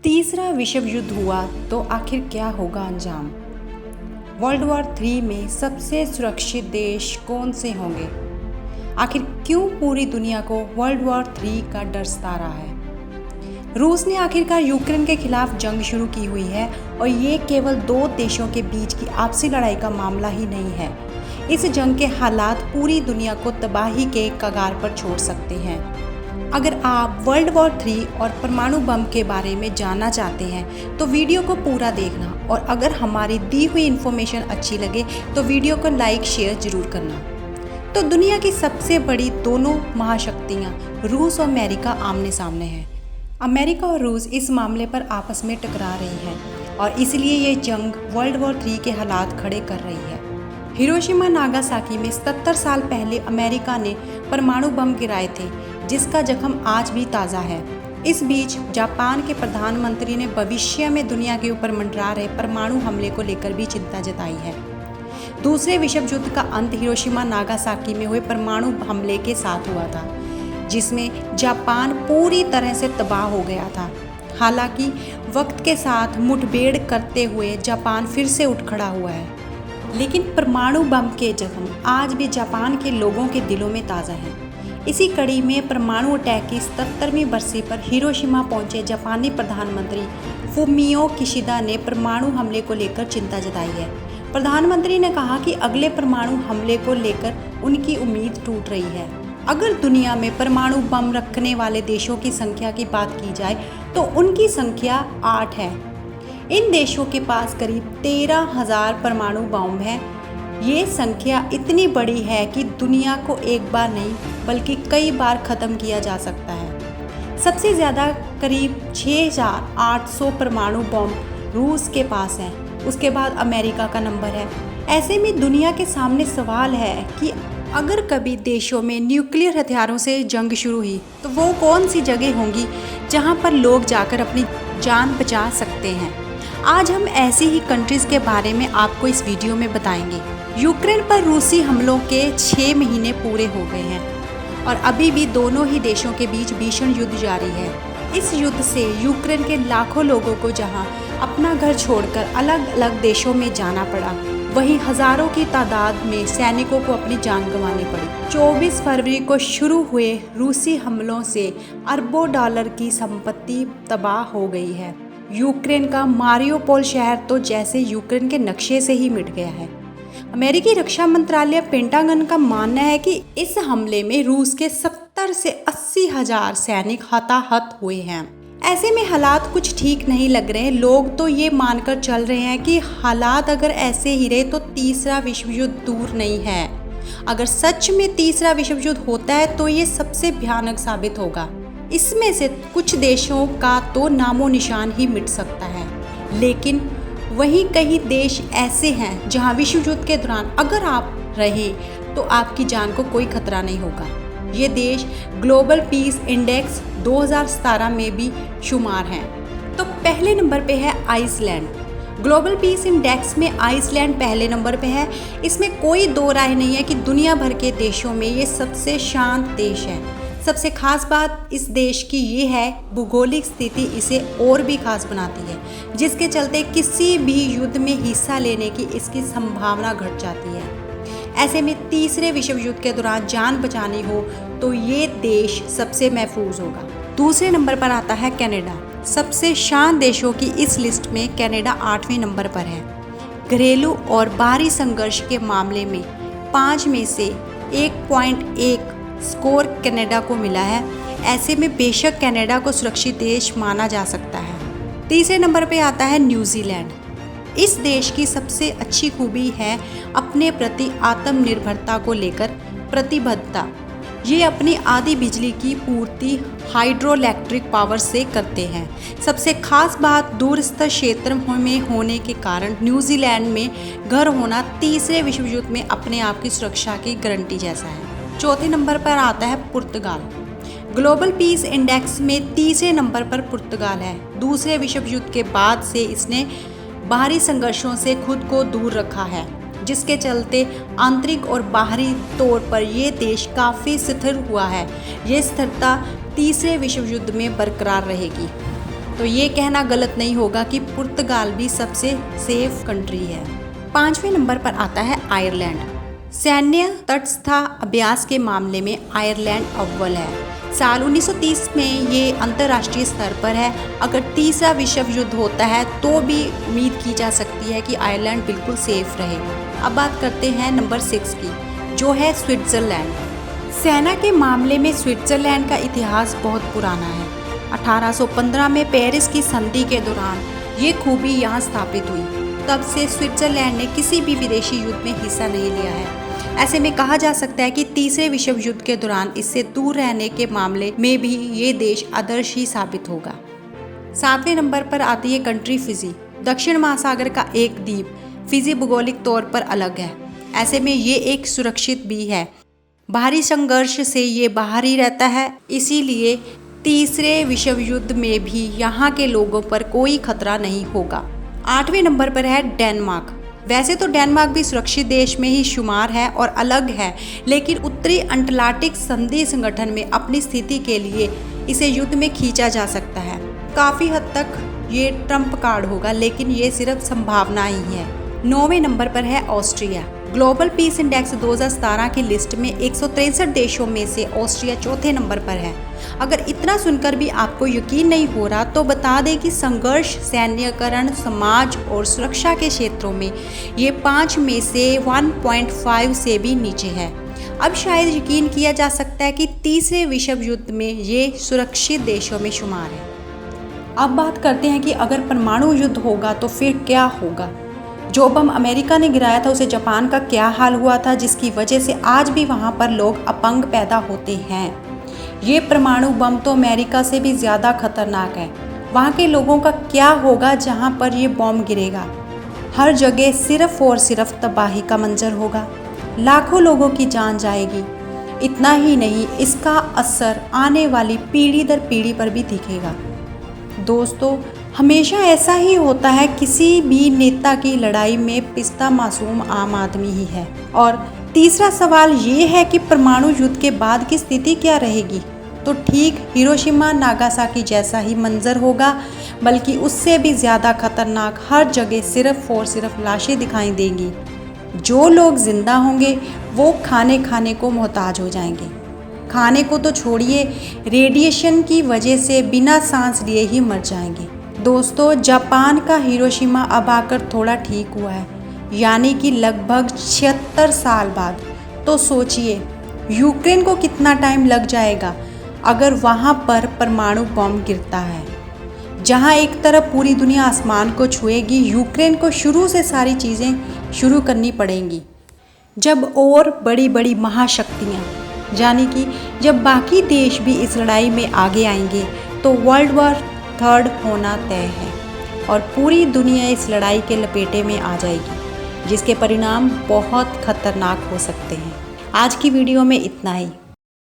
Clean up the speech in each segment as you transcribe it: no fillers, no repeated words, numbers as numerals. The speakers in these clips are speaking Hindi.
तीसरा विश्व युद्ध हुआ तो आखिर क्या होगा अंजाम? वर्ल्ड वॉर 3 में सबसे सुरक्षित देश कौन से होंगे? आखिर क्यों पूरी दुनिया को वर्ल्ड वॉर 3 का डर सता रहा है? रूस ने आखिरकार यूक्रेन के खिलाफ जंग शुरू की हुई है और ये केवल दो देशों के बीच की आपसी लड़ाई का मामला ही नहीं है। इस जंग के हालात पूरी दुनिया को तबाही के कगार पर छोड़ सकते हैं। अगर आप वर्ल्ड वॉर 3 और परमाणु बम के बारे में जानना चाहते हैं तो वीडियो को पूरा देखना, और अगर हमारी दी हुई इन्फॉर्मेशन अच्छी लगे तो वीडियो को लाइक शेयर जरूर करना। तो दुनिया की सबसे बड़ी दोनों महाशक्तियां रूस और अमेरिका आमने सामने हैं। अमेरिका और रूस इस मामले पर आपस में टकरा रही हैं और इसलिए ये जंग वर्ल्ड वॉर 3 के हालात खड़े कर रही है। हिरोशिमा नागासाकी में 77 साल पहले अमेरिका ने परमाणु बम गिराए थे, जिसका जख्म आज भी ताज़ा है। इस बीच जापान के प्रधानमंत्री ने भविष्य में दुनिया के ऊपर मंडरा रहे परमाणु हमले को लेकर भी चिंता जताई है। दूसरे विश्व युद्ध का अंत हिरोशिमा नागासाकी में हुए परमाणु हमले के साथ हुआ था, जिसमें जापान पूरी तरह से तबाह हो गया था। हालांकि वक्त के साथ मुठभेड़ करते हुए जापान फिर से उठ खड़ा हुआ है, लेकिन परमाणु बम के जख्म आज भी जापान के लोगों के दिलों में ताज़ा हैं। इसी कड़ी में परमाणु अटैक की 77वीं बरसी पर हिरोशिमा पहुंचे जापानी प्रधानमंत्री फुमियो किशिदा ने परमाणु हमले को लेकर चिंता जताई है। प्रधानमंत्री ने कहा कि अगले परमाणु हमले को लेकर उनकी उम्मीद टूट रही है। अगर दुनिया में परमाणु बम रखने वाले देशों की संख्या की बात की जाए तो उनकी संख्या 8 है। इन देशों के पास करीब 13,000 परमाणु बम हैं। ये संख्या इतनी बड़ी है कि दुनिया को एक बार नहीं बल्कि कई बार ख़त्म किया जा सकता है। सबसे ज़्यादा करीब 6,800 परमाणु बम रूस के पास हैं। उसके बाद अमेरिका का नंबर है। ऐसे में दुनिया के सामने सवाल है कि अगर कभी देशों में न्यूक्लियर हथियारों से जंग शुरू हुई तो वो कौन सी जगह होंगी जहां पर लोग जाकर अपनी जान बचा सकते हैं। आज हम ऐसी ही कंट्रीज़ के बारे में आपको इस वीडियो में बताएंगे। यूक्रेन पर रूसी हमलों के 6 महीने पूरे हो गए हैं और अभी भी दोनों ही देशों के बीच भीषण युद्ध जारी है। इस युद्ध से यूक्रेन के लाखों लोगों को जहां अपना घर छोड़कर अलग अलग देशों में जाना पड़ा, वहीं हजारों की तादाद में सैनिकों को अपनी जान गंवानी पड़ी। 24 फरवरी को शुरू हुए रूसी हमलों से अरबों डॉलर की संपत्ति तबाह हो गई है। यूक्रेन का मारियोपोल शहर तो जैसे यूक्रेन के नक्शे से ही मिट गया है। अमेरिकी रक्षा मंत्रालय पेंटागन का मानना है कि इस हमले में रूस के 70 से 80 हजार सैनिक हताहत हुए हैं। ऐसे में हालात कुछ ठीक नहीं लग रहे। लोग तो ये मानकर चल रहे हैं कि हालात अगर ऐसे ही रहे तो तीसरा विश्व युद्ध दूर नहीं है। अगर सच में तीसरा विश्व युद्ध होता है तो ये सबसे भयानक साबित होगा। इसमें से कुछ देशों का तो नामो निशान ही मिट सकता है, लेकिन वहीं कई देश ऐसे हैं जहां विश्व युद्ध के दौरान अगर आप रहें तो आपकी जान को कोई खतरा नहीं होगा। ये देश ग्लोबल पीस इंडेक्स 2017 में भी शुमार हैं। तो पहले नंबर पे है आइसलैंड। ग्लोबल पीस इंडेक्स में आइसलैंड पहले नंबर पे है। इसमें कोई दो राय नहीं है कि दुनिया भर के देशों में ये सबसे शांत देश है। सबसे खास बात इस देश की ये है, भूगोलिक स्थिति इसे और भी खास बनाती है, जिसके चलते किसी भी युद्ध में हिस्सा लेने की इसकी संभावना घट जाती है। ऐसे में तीसरे विश्व युद्ध के दौरान जान बचानी हो तो ये देश सबसे महफूज होगा। दूसरे नंबर पर आता है कनाडा। सबसे शांत देशों की इस लिस्ट में कनाडा 8वें नंबर पर है। घरेलू और बाहरी संघर्ष के मामले में 5 में से 1.1 स्कोर कनाडा को मिला है। ऐसे में बेशक कनाडा को सुरक्षित देश माना जा सकता है। तीसरे नंबर पे आता है न्यूजीलैंड। इस देश की सबसे अच्छी खूबी है अपने प्रति आत्मनिर्भरता को लेकर प्रतिबद्धता। ये अपनी आधी बिजली की पूर्ति हाइड्रोइलेक्ट्रिक पावर से करते हैं। सबसे खास बात दूरस्थ क्षेत्र में होने के कारण न्यूजीलैंड में घर होना तीसरे विश्व युद्ध में अपने आप की सुरक्षा की गारंटी जैसा है। चौथे नंबर पर आता है पुर्तगाल। ग्लोबल पीस इंडेक्स में तीसरे नंबर पर पुर्तगाल है। दूसरे विश्व युद्ध के बाद से इसने बाहरी संघर्षों से खुद को दूर रखा है, जिसके चलते आंतरिक और बाहरी तौर पर ये देश काफ़ी स्थिर हुआ है। ये स्थिरता तीसरे विश्व युद्ध में बरकरार रहेगी। तो ये कहना गलत नहीं होगा कि पुर्तगाल भी सबसे सेफ कंट्री है। 5वें नंबर पर आता है आयरलैंड। सैन्य तटस्थ अभ्यास के मामले में आयरलैंड अव्वल है। साल 1930 में ये अंतर्राष्ट्रीय स्तर पर है। अगर तीसरा विश्व युद्ध होता है तो भी उम्मीद की जा सकती है कि आयरलैंड बिल्कुल सेफ रहेगा। अब बात करते हैं नंबर 6 की, जो है स्विट्ज़रलैंड। सेना के मामले में स्विट्ज़रलैंड का इतिहास बहुत पुराना है। 1815 में पेरिस की संधि के दौरान ये खूबी यहाँ स्थापित हुई। तब से स्विट्ज़रलैंड ने किसी भी विदेशी युद्ध में हिस्सा नहीं लिया है। ऐसे में कहा जा सकता है कि तीसरे विश्व युद्ध के दौरान इससे दूर रहने के मामले में भी ये देश आदर्श ही साबित होगा। 7वें नंबर पर आती है कंट्री फिजी। दक्षिण महासागर का एक द्वीप फिजी भौगोलिक तौर पर अलग है। ऐसे में ये एक सुरक्षित भी है। बाहरी संघर्ष से ये बाहर ही रहता है, इसीलिए तीसरे विश्व युद्ध में भी यहाँ के लोगों पर कोई खतरा नहीं होगा। 8वें नंबर पर है डेनमार्क। वैसे तो डेनमार्क भी सुरक्षित देश में ही शुमार है और अलग है, लेकिन उत्तरी अटलांटिक संधि संगठन में अपनी स्थिति के लिए इसे युद्ध में खींचा जा सकता है। काफ़ी हद तक ये ट्रम्प कार्ड होगा, लेकिन ये सिर्फ संभावना ही है। 9वें नंबर पर है ऑस्ट्रिया। ग्लोबल पीस इंडेक्स 2017 की लिस्ट में 163 देशों में से ऑस्ट्रिया चौथे नंबर पर है। अगर इतना सुनकर भी आपको यकीन नहीं हो रहा तो बता दें कि संघर्ष, सैन्यकरण, समाज और सुरक्षा के क्षेत्रों में ये 5 में से 1.5 से भी नीचे है। अब शायद यकीन किया जा सकता है कि तीसरे विश्व युद्ध में ये सुरक्षित देशों में शुमार है। अब बात करते हैं कि अगर परमाणु युद्ध होगा तो फिर क्या होगा। जो बम अमेरिका ने गिराया था उसे जापान का क्या हाल हुआ था, जिसकी वजह से आज भी वहाँ पर लोग अपंग पैदा होते हैं। ये परमाणु बम तो अमेरिका से भी ज़्यादा खतरनाक है। वहाँ के लोगों का क्या होगा जहाँ पर ये बम गिरेगा। हर जगह सिर्फ और सिर्फ तबाही का मंजर होगा। लाखों लोगों की जान जाएगी। इतना ही नहीं, इसका असर आने वाली पीढ़ी दर पीढ़ी पर भी दिखेगा। दोस्तों, हमेशा ऐसा ही होता है, किसी भी नेता की लड़ाई में पिसता मासूम आम आदमी ही है। और तीसरा सवाल ये है कि परमाणु युद्ध के बाद की स्थिति क्या रहेगी। तो ठीक हिरोशिमा नागासाकी जैसा ही मंजर होगा, बल्कि उससे भी ज़्यादा खतरनाक। हर जगह सिर्फ और सिर्फ लाशें दिखाई देंगी। जो लोग जिंदा होंगे वो खाने को मोहताज हो जाएंगे। खाने को तो छोड़िए, रेडिएशन की वजह से बिना सांस लिए ही मर जाएंगे। दोस्तों, जापान का हिरोशिमा अब आकर थोड़ा ठीक हुआ है, यानी कि लगभग 76 साल बाद। तो सोचिए यूक्रेन को कितना टाइम लग जाएगा अगर वहाँ पर परमाणु बम गिरता है। जहाँ एक तरफ पूरी दुनिया आसमान को छुएगी, यूक्रेन को शुरू से सारी चीज़ें शुरू करनी पड़ेंगी। जब और बड़ी बड़ी महाशक्तियाँ, यानी कि जब बाकी देश भी इस लड़ाई में आगे आएंगे, तो वर्ल्ड वॉर 3 होना तय है और पूरी दुनिया इस लड़ाई के लपेटे में आ जाएगी, जिसके परिणाम बहुत खतरनाक हो सकते हैं। आज की वीडियो में इतना ही।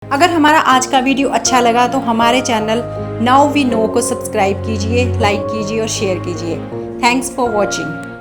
अगर हमारा आज का वीडियो अच्छा लगा तो हमारे चैनल नाउ वी नो को सब्सक्राइब कीजिए, लाइक कीजिए और शेयर कीजिए। Thanks for watching.